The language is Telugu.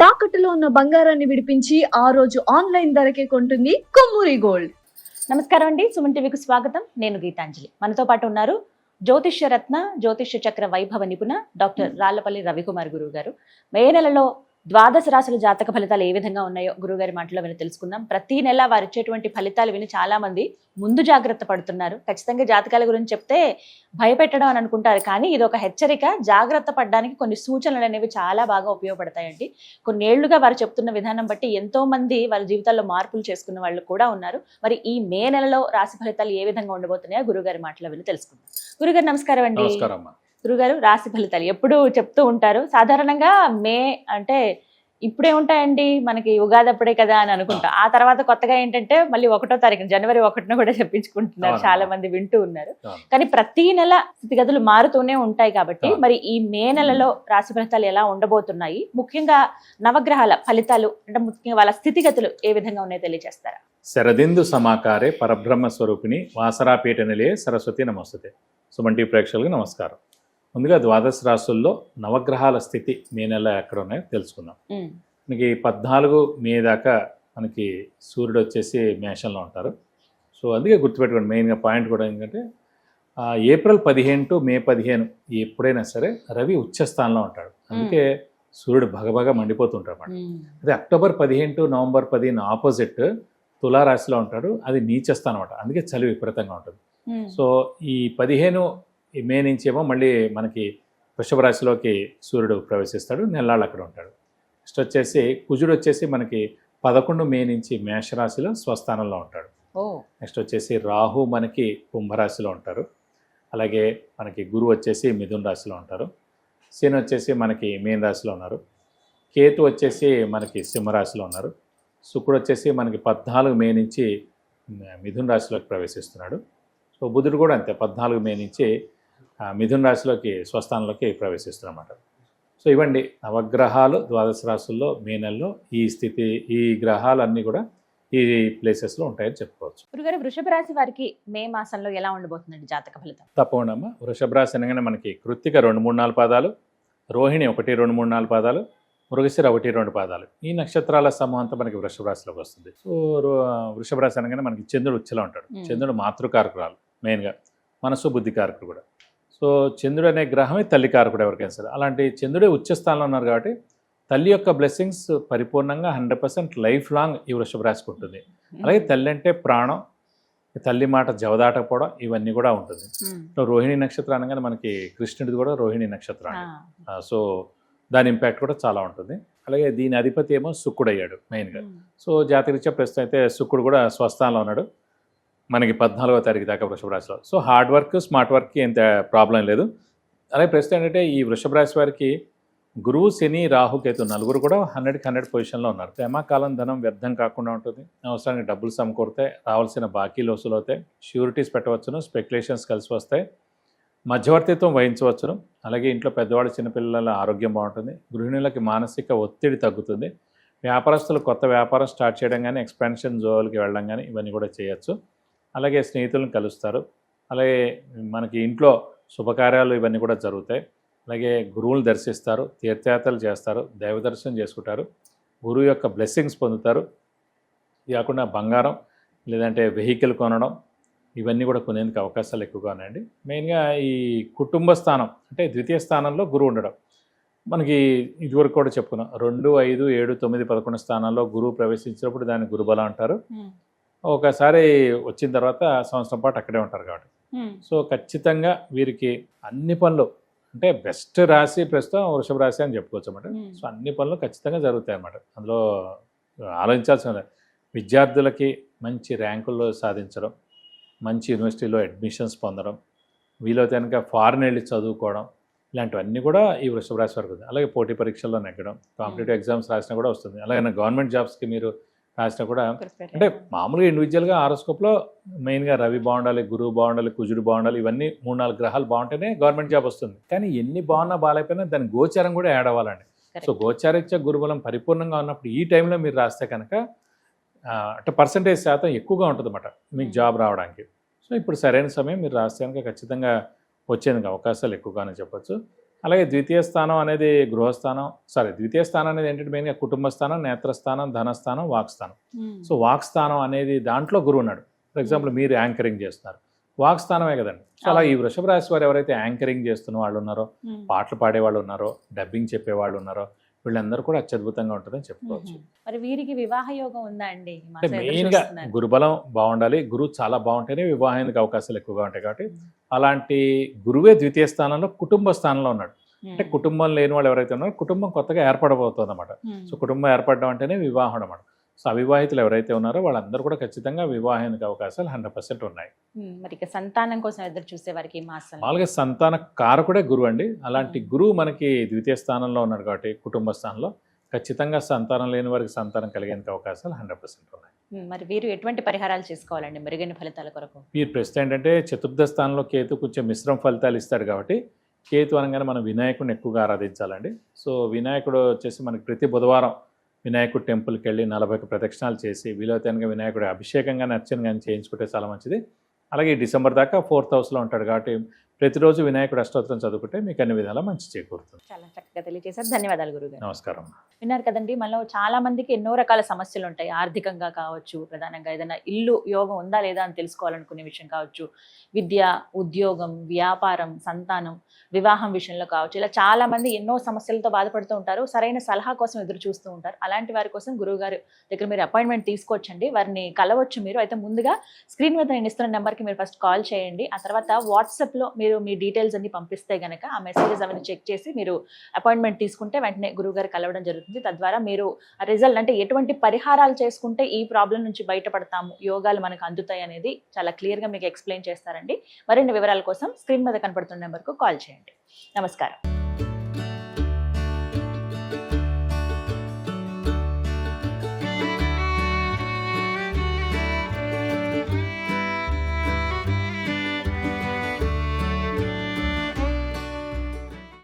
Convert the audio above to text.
తాకట్టులో ఉన్న బంగారాన్ని విడిపించి ఆ రోజు ఆన్లైన్ ధరకే కొంటుంది కొమ్మూరి గోల్డ్. నమస్కారం అండి, సుమన్ టీవీకి స్వాగతం. నేను గీతాంజలి. మనతో పాటు ఉన్నారు జ్యోతిష్య రత్న, జ్యోతిష్య చక్ర వైభవ నిపుణ డాక్టర్ రాళ్లపల్లి రవికుమార్ గురువు గారు. మే నెలలో ద్వాదశ రాశుల జాతక ఫలితాలు ఏ విధంగా ఉన్నాయో గురువుగారి మాటలో విని తెలుసుకుందాం. ప్రతి నెల వారు ఇచ్చేటువంటి ఫలితాలు విని చాలా మంది ముందు జాగ్రత్త పడుతున్నారు. ఖచ్చితంగా జాతకాల గురించి చెప్తే భయపెట్టడం అని అనుకుంటారు, కానీ ఇది ఒక హెచ్చరిక. జాగ్రత్త పడడానికి కొన్ని సూచనలు అనేవి చాలా బాగా ఉపయోగపడతాయండి. కొన్నేళ్లుగా వారు చెప్తున్న విధానం బట్టి ఎంతో మంది వాళ్ళ జీవితాల్లో మార్పులు చేసుకున్న వాళ్ళు కూడా ఉన్నారు. మరి ఈ మే నెలలో రాశి ఫలితాలు ఏ విధంగా ఉండబోతున్నాయో గురుగారి మాటలో విని తెలుసుకుందాం. గురుగారు నమస్కారం అండి. గురుగారు, రాశి ఫలితాలు ఎప్పుడు చెప్తూ ఉంటారు. సాధారణంగా మే అంటే ఇప్పుడే ఉంటాయండి, మనకి ఉగాది అప్పుడే కదా అని అనుకుంటాం. ఆ తర్వాత కొత్తగా ఏంటంటే మళ్ళీ 1వ తారీఖు జనవరి 1న కూడా చెప్పించుకుంటున్నారు, చాలా మంది వింటూ ఉన్నారు. కానీ ప్రతి నెల స్థితిగతులు మారుతూనే ఉంటాయి కాబట్టి మరి ఈ మే నెలలో రాశి ఫలితాలు ఎలా ఉండబోతున్నాయి, ముఖ్యంగా నవగ్రహాల ఫలితాలు అంటే ముఖ్యంగా వాళ్ళ స్థితిగతులు ఏ విధంగా ఉన్నాయో తెలియజేస్తారా? శరదిందు సమాకారే పరబ్రహ్మ స్వరూపిణి వాసరాపీఠ నిలయే సరస్వతి నమస్తే. సుమన్ టీవీ ప్రేక్షకులకు నమస్కారం. ముందుగా ద్వాదశ రాశుల్లో నవగ్రహాల స్థితి మే నెల ఎక్కడ ఉన్నాయో తెలుసుకుందాం. మనకి 14 మే దాకా మనకి సూర్యుడు వచ్చేసి మేషంలో ఉంటారు. సో అందుకే గుర్తుపెట్టుకోండి, మెయిన్గా పాయింట్ కూడా ఏంటంటే ఏప్రిల్ 15 టు మే 15 ఎప్పుడైనా సరే రవి ఉచ్చస్థానంలో ఉంటాడు. అందుకే సూర్యుడు భగభగ మండిపోతుంటాడు అన్నమాట. అదే అక్టోబర్ 15 టు నవంబర్ 15 ఆపోజిట్ తులారాశిలో ఉంటాడు, అది నీచస్థానం అనమాట. అందుకే చలి విపరీతంగా ఉంటుంది. సో ఈ 15 మే నుంచి ఏమో మళ్ళీ మనకి వృషభ రాశిలోకి సూర్యుడు ప్రవేశిస్తాడు, నెల్లాళ్ళు అక్కడ ఉంటాడు. నెక్స్ట్ వచ్చేసి కుజుడు వచ్చేసి మనకి 11 మే నుంచి మేషరాశిలో స్వస్థానంలో ఉంటాడు. నెక్స్ట్ వచ్చేసి రాహు మనకి కుంభరాశిలో ఉంటారు. అలాగే మనకి గురువు వచ్చేసి మిథున రాశిలో ఉంటారు. శని వచ్చేసి మనకి మీన రాశిలో ఉన్నారు. కేతు వచ్చేసి మనకి సింహరాశిలో ఉన్నారు. శుక్రుడు వచ్చేసి మనకి 14 మే నుంచి మిథున రాశిలోకి ప్రవేశిస్తున్నాడు. సో బుధుడు కూడా అంతే, 14 మే నుంచి మిథున రాశిలోకి స్వస్థానంలోకి ప్రవేశిస్తున్నమాట. సో ఇవ్వండి నవగ్రహాలు ద్వాదశ రాశుల్లో మే నెలలో ఈ స్థితి, ఈ గ్రహాలన్నీ కూడా ఈ ప్లేసెస్లో ఉంటాయని చెప్పుకోవచ్చు. గురుగారు, వృషభ రాశి వారికి మే మాసంలో ఎలా ఉండబోతుందండి జాతక ఫలితం? తప్పకుండా అమ్మా. వృషభ రాశి అనగానే మనకి కృత్తిక 2, 3, 4 పాదాలు, రోహిణి 1, 2, 3, 4 పాదాలు, మృగశిర 1, 2 పాదాలు. ఈ నక్షత్రాల సమూహం అంతా మనకి వృషభ రాశిలోకి వస్తుంది. సో వృషభ రాశి అనగానే మనకి చంద్రుడు ఉచ్చలో ఉంటాడు. చంద్రుడు మాతృకారకురాలు, మెయిన్గా మనసు బుద్ధి కారకుడు కూడా. సో చంద్రుడు అనే గ్రహమే తల్లి కారకుడు ఎవరికైనా సరే. అలాంటి చంద్రుడే ఉచ్చస్థానంలో ఉన్నారు కాబట్టి తల్లి యొక్క బ్లెస్సింగ్స్ పరిపూర్ణంగా 100% లైఫ్ లాంగ్ ఈ వృషభ రాశికి ఉంటుంది. అలాగే తల్లి అంటే ప్రాణం, తల్లి మాట జవదాటకపోవడం, ఇవన్నీ కూడా ఉంటుంది. సో రోహిణి నక్షత్రం అనగానే మనకి కృష్ణుడిది కూడా రోహిణి నక్షత్రం. సో దాని ఇంపాక్ట్ కూడా చాలా ఉంటుంది. అలాగే దీని అధిపతి ఏమో శుక్రుడు అయ్యాడు మెయిన్గా. సో జాతకరీత్యా ప్రస్తుతం అయితే శుక్రుడు కూడా స్వస్థానంలో ఉన్నాడు మనకి 14వ తారీఖు దాకా వృషభ రాశిలో. సో హార్డ్ వర్క్, స్మార్ట్ వర్క్కి ఎంత ప్రాబ్లం లేదు. అలాగే ప్రస్తుతం ఏంటంటే ఈ వృషభ రాశి వారికి గురువు, శని, రాహు, కేతు నలుగురు కూడా 100కి 100 పొజిషన్లో ఉన్నారు. ప్రేమకాలం ధనం వ్యర్థం కాకుండా ఉంటుంది. అవసరానికి డబ్బులు సమకూరుతాయి, రావాల్సిన బాకీలు వసూలు అవుతాయి, ష్యూరిటీస్ పెట్టవచ్చును, స్పెక్యులేషన్స్ కలిసి వస్తాయి, మధ్యవర్తిత్వం వహించవచ్చును. అలాగే ఇంట్లో పెద్దవాళ్ళు, చిన్నపిల్లల ఆరోగ్యం బాగుంటుంది. గృహిణులకి మానసిక ఒత్తిడి తగ్గుతుంది. వ్యాపారస్తులు కొత్త వ్యాపారం స్టార్ట్ చేయడం కానీ, ఎక్స్పాన్షన్ జోన్కి వెళ్ళడం కానీ ఇవన్నీ కూడా చేయొచ్చు. అలాగే స్నేహితులను కలుస్తారు. అలాగే మనకి ఇంట్లో శుభకార్యాలు ఇవన్నీ కూడా జరుగుతాయి. అలాగే గురువులు దర్శిస్తారు, తీర్థయాత్రలు చేస్తారు, దైవ దర్శనం చేసుకుంటారు, గురువు యొక్క బ్లెస్సింగ్స్ పొందుతారు. ఇది కాకుండా బంగారం లేదంటే వెహికల్ కొనడం ఇవన్నీ కూడా కొనేందుకు అవకాశాలు ఎక్కువగా ఉన్నాయండి. మెయిన్గా ఈ కుటుంబ స్థానం అంటే ద్వితీయ స్థానంలో గురువు ఉండడం మనకి ఇదివరకు కూడా చెప్పుకున్నాం. 2, 5, 7, 9, 11 స్థానాల్లో గురువు ప్రవేశించినప్పుడు దాన్ని గురుబలం అంటారు. ఒకసారి వచ్చిన తర్వాత సంవత్సరం పాటు అక్కడే ఉంటారు కాబట్టి సో ఖచ్చితంగా వీరికి అన్ని పనులు అంటే బెస్ట్ రాశి ప్రస్తుతం వృషభ రాశి అని చెప్పుకోవచ్చు అన్నమాట. సో అన్ని పనులు ఖచ్చితంగా జరుగుతాయి అన్నమాట. అందులో ఆలోచించాల్సిన విద్యార్థులకి మంచి ర్యాంకుల్లో సాధించడం, మంచి యూనివర్సిటీలో అడ్మిషన్స్ పొందడం, వీలైతే కనుక ఫారెన్ వెళ్ళి చదువుకోవడం, ఇలాంటివన్నీ కూడా ఈ వృషభ రాశి వరకు ఉంది. అలాగే పోటీ పరీక్షల్లో నెగ్గడం, కాంపిటేటివ్ ఎగ్జామ్స్ రాసినా కూడా వస్తుంది. అలాగే గవర్నమెంట్ జాబ్స్కి మీరు రాసినా కూడా అంటే మామూలుగా ఇండివిజువల్గా ఆరోస్కోప్లో మెయిన్గా రవి బాగుండాలి, గురువు బాగుండాలి, కుజుడు బాగుండాలి, ఇవన్నీ 3-4 గ్రహాలు బాగుంటేనే గవర్నమెంట్ జాబ్ వస్తుంది. కానీ ఎన్ని బాగున్నా బాగాలేకపోయినా దాని గోచారం కూడా యాడ్ అవ్వాలండి. సో గోచారీత్యా గురుబలం పరిపూర్ణంగా ఉన్నప్పుడు ఈ టైంలో మీరు రాస్తే కనుక అంటే పర్సంటేజ్ శాతం ఎక్కువగా ఉంటుంది అన్నమాట మీకు జాబ్ రావడానికి. సో ఇప్పుడు సరైన సమయం మీరు రాస్తే కనుక ఖచ్చితంగా వచ్చేందుకు అవకాశాలు ఎక్కువగానే చెప్పచ్చు. అలాగే ద్వితీయ స్థానం అనేది గృహస్థానం, ద్వితీయ స్థానం అనేది ఏంటంటే మెయిన్గా కుటుంబ స్థానం, నేత్రస్థానం, ధనస్థానం, వాక్స్థానం. సో వాక్స్థానం అనేది దాంట్లో గురువు ఉన్నాడు. ఫర్ ఎగ్జాంపుల్ మీరు యాంకరింగ్ చేస్తున్నారు, వాక్స్థానమే కదండి. సో అలా ఈ వృషభ రాశి వారు ఎవరైతే యాంకరింగ్ చేస్తున్న వాళ్ళు ఉన్నారో, పాటలు పాడేవాళ్ళు ఉన్నారో, డబ్బింగ్ చెప్పేవాళ్ళు ఉన్నారో, వీళ్ళందరూ కూడా అత్యద్భుతంగా ఉంటుందని చెప్పుకోవచ్చు. మరి వీరికి వివాహ యోగం ఉందా అండి? అంటే మెయిన్గా గురుబలం బాగుండాలి, గురువు చాలా బాగుంటేనే వివాహానికి అవకాశాలు ఎక్కువగా ఉంటాయి. కాబట్టి అలాంటి గురువే ద్వితీయ స్థానంలో కుటుంబ స్థానంలో ఉన్నాడు. అంటే కుటుంబం లేని వాళ్ళు ఎవరైతే ఉన్నారో కుటుంబం కొత్తగా ఏర్పడబోతుంది అనమాట. సో కుటుంబం ఏర్పడడం అంటేనే వివాహం అన్నమాట. సో అవివాహితులు ఎవరైతే ఉన్నారో వాళ్ళందరూ కూడా ఖచ్చితంగా వివాహానికి అవకాశాలు 100% ఉన్నాయి. మరి ఇక సంతానం కోసం ఎదురు చూసే వారికి మామూలుగా సంతాన కారకుడే గురువు అండి. అలాంటి గురువు మనకి ద్వితీయ స్థానంలో ఉన్నాడు కాబట్టి కుటుంబ స్థానంలో ఖచ్చితంగా సంతానం లేని వారికి సంతానం కలిగేందుకు అవకాశాలు 100% ఉన్నాయి. మరి వీరు ఎటువంటి పరిహారాలు చేసుకోవాలండి మెరుగైన ఫలితాల కొరకు? వీరు ప్రస్తుతం ఏంటంటే చతుర్థ స్థానంలో కేతు కొంచెం మిశ్రమ ఫలితాలు ఇస్తాడు కాబట్టి కేతు అనగానే మనం వినాయకుడిని ఎక్కువగా ఆరాధించాలండి. సో వినాయకుడు వచ్చేసి మనకి ప్రతి బుధవారం వినాయకుడు టెంపుల్కి వెళ్ళి 40 ప్రదక్షిణాలు చేసి వీలైతే వినాయకుడి అభిషేకం కానీ అర్చన కానీ చేయించుకుంటే చాలా మంచిది. అలాగే డిసెంబర్ దాకా 4th హౌస్లో ఉంటాడు కాబట్టి ప్రతిరోజు వినాయకుడు అష్టోత్తరం చదువుకుంటే మీకు అన్ని విధాలా మంచి చేకూరుతుంది. చాలా చక్కగా తెలియజేశారు. ధన్యవాదాలు గురుగారు. నమస్కారం. విన్నారు కదండి, మనలో చాలా మందికి ఎన్నో రకాల సమస్యలు ఉంటాయి. ఆర్థికంగా కావచ్చు, ప్రధానంగా ఏదైనా ఇల్లు యోగం ఉందా లేదా అని తెలుసుకోవాలనుకునే విషయం కావచ్చు, విద్య, ఉద్యోగం, వ్యాపారం, సంతానం, వివాహం విషయంలో కావచ్చు, ఇలా చాలా మంది ఎన్నో సమస్యలతో బాధపడుతూ ఉంటారు. సరైన సలహా కోసం ఎదురు చూస్తూ ఉంటారు. అలాంటి వారి కోసం గురువుగారు దగ్గర మీరు అపాయింట్మెంట్ తీసుకోవచ్చండి, వారిని కలవచ్చు మీరు. అయితే ముందుగా స్క్రీన్ మీద నేను ఇస్తున్న నెంబర్కి మీరు ఫస్ట్ కాల్ చేయండి. ఆ తర్వాత వాట్సాప్లో మీరు మీ డీటెయిల్స్ అన్ని పంపిస్తే గనక ఆ మెసేజెస్ అవన్నీ చెక్ చేసి మీరు అపాయింట్మెంట్ తీసుకుంటే వెంటనే గురువుగారు కలవడం జరుగుతుంది. తద్వారా మీరు రిజల్ట్ అంటే ఎటువంటి పరిహారాలు చేసుకుంటే ఈ ప్రాబ్లం నుంచి బయటపడతాము, యోగాలు మనకు అందుతాయి అనేది చాలా క్లియర్గా మీకు ఎక్స్ప్లెయిన్ చేస్తారండి. మరిన్ని వివరాల కోసం స్క్రీన్ మీద కనపడుతున్న నెంబర్కు కాల్ చేయండి. నమస్కారం.